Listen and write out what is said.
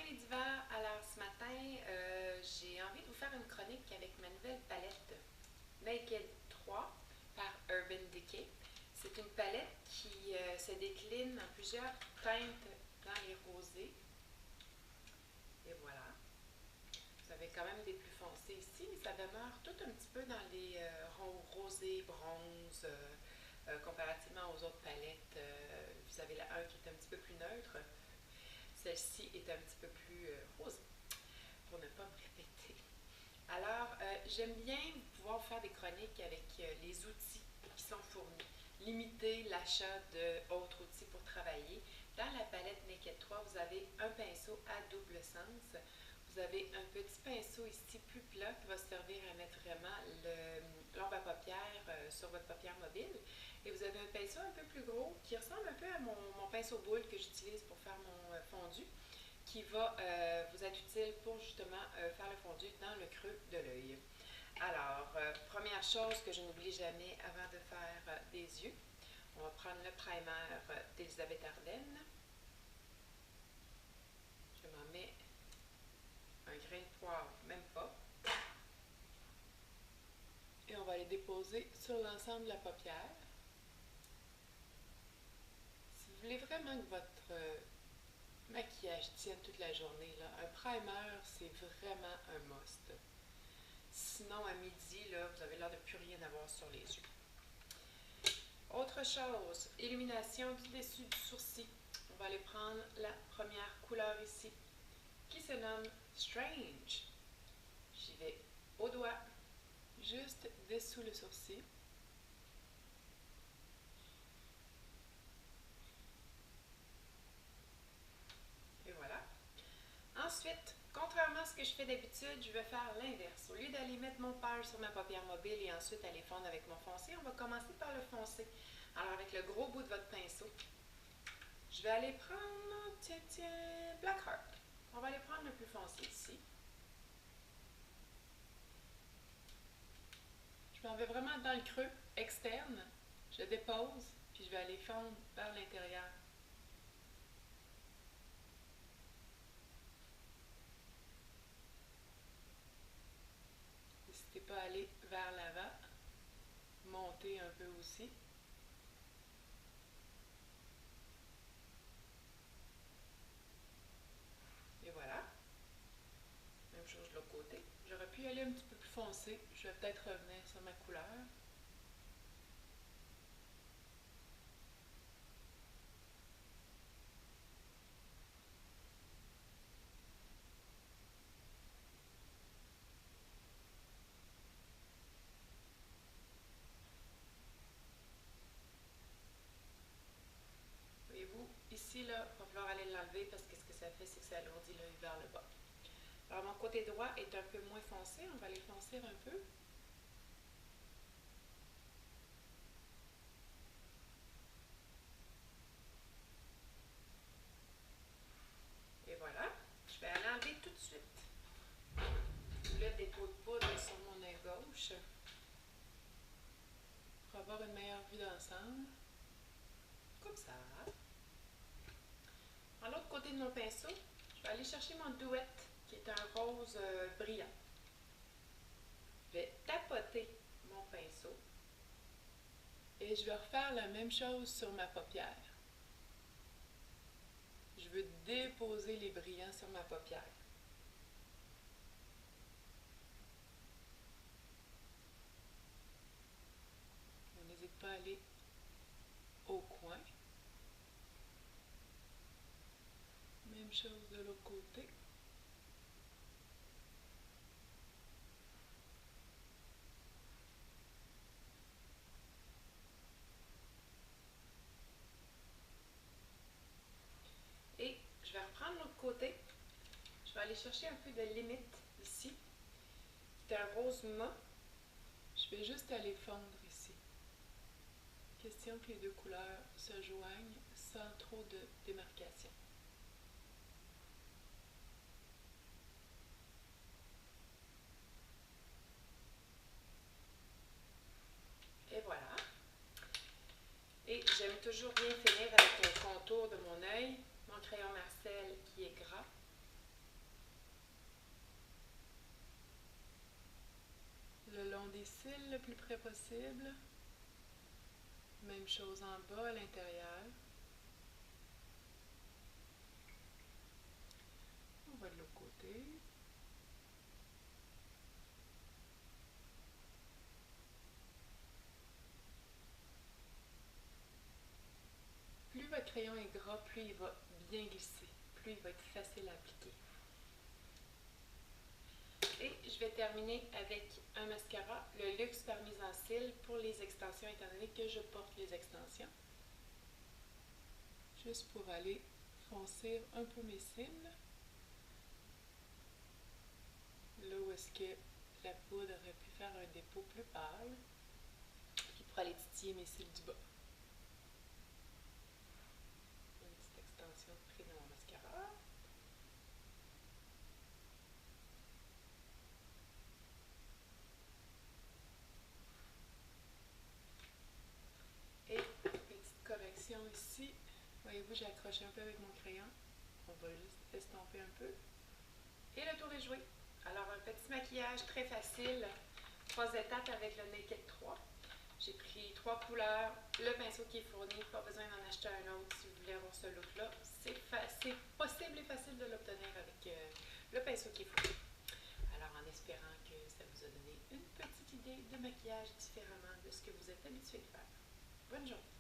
les divas, alors ce matin, j'ai envie de vous faire une chronique avec ma nouvelle palette Naked 3 par Urban Decay. C'est une palette qui se décline en plusieurs teintes dans les rosés. Et voilà. Vous avez quand même des plus foncés ici, mais ça demeure tout un petit peu dans les rosés, bronzes, comparativement aux autres palettes. Vous avez la 1 qui est un petit peu plus neutre. Celle-ci est un petit peu plus rose, pour ne pas me répéter. Alors, j'aime bien pouvoir faire des chroniques avec les outils qui sont fournis. Limiter l'achat d'autres outils pour travailler. Dans la palette Naked 3, vous avez un pinceau à double sens. Vous avez un petit pinceau ici plus plat qui va servir à mettre vraiment l'ombre à paupières sur votre paupière mobile. Et vous avez un pinceau un peu plus gros qui ressemble un peu à mon pinceau boule que j'utilise pour faire mon fondu, qui va vous être utile pour justement faire le fondu dans le creux de l'œil. Alors, première chose que je n'oublie jamais avant de faire des yeux, on va prendre le primer d'Elisabeth Ardennes. Je m'en mets un grain de poivre, même pas. Et on va les déposer sur l'ensemble de la paupière. Si vous voulez vraiment que votre maquillage tienne toute la journée, là, un primer, c'est vraiment un must. Sinon, à midi, là, vous avez l'air de plus rien avoir sur les yeux. Autre chose, illumination du dessus du sourcil. On va aller prendre la première couleur ici, qui se nomme Strange. J'y vais au doigt, juste dessous le sourcil. Et voilà. Ensuite, contrairement à ce que je fais d'habitude, je vais faire l'inverse. Au lieu d'aller mettre mon pâle sur ma paupière mobile et ensuite aller fondre avec mon foncé, on va commencer par le foncé. Alors, avec le gros bout de votre pinceau, je vais aller prendre, tiens, Black Heart. On va aller prendre le plus foncé ici. Je m'en vais vraiment dans le creux externe. Je dépose, puis je vais aller fondre vers l'intérieur. N'hésitez pas à aller vers l'avant, monter un peu aussi. Et voilà. Même chose de l'autre côté. J'aurais pu y aller un petit peu plus foncé. Je vais peut-être revenir sur ma couleur. Voyez-vous, ici, là, il va falloir aller l'enlever parce que ce que ça fait, c'est que ça alourdit l'œil vers le bas. Alors, mon côté droit est un peu moins foncé. On va aller foncer un peu. Et voilà. Je vais aller enlever tout de suite le dépôt de poudre sur mon œil gauche pour avoir une meilleure vue d'ensemble. Comme ça. De l'autre côté de mon pinceau, je vais aller chercher mon Duet, qui est un rose brillant. Je vais tapoter mon pinceau et je vais refaire la même chose sur ma paupière. Je veux déposer les brillants sur ma paupière. On n'hésite pas à aller au coin. Même chose de l'autre côté. Et je vais reprendre l'autre côté. Je vais aller chercher un peu de limite ici. C'est un rose mat. Je vais juste aller fondre ici. Question que les deux couleurs se joignent sans trop de démarcation. Et voilà. Et j'aime toujours bien finir avec un contour de mon œil, mon crayon Marcel qui est gras. cils le plus près possible. Même chose en bas à l'intérieur. On va de l'autre côté. Plus votre crayon est gras, plus il va bien glisser, plus il va être facile à appliquer. Et je vais terminer avec un mascara, le Luxe par mise en cils pour les extensions, étant donné que je porte les extensions. Juste pour aller foncir un peu mes cils. Là où est-ce que la poudre aurait pu faire un dépôt plus pâle. Puis pour aller titiller mes cils du bas. Une petite extension de près de mon mascara. Et petite correction ici. Voyez-vous, j'ai accroché un peu avec mon crayon. On va juste estomper un peu. Et le tour est joué. Alors, un petit maquillage très facile. 3 étapes avec le Naked 3. J'ai pris 3 couleurs, le pinceau qui est fourni, pas besoin d'en acheter un autre si vous voulez avoir ce look-là. C'est possible et facile de l'obtenir avec le pinceau qui est fourni. Alors, en espérant que ça vous a donné une petite idée de maquillage différemment de ce que vous êtes habitué de faire. Bonne journée!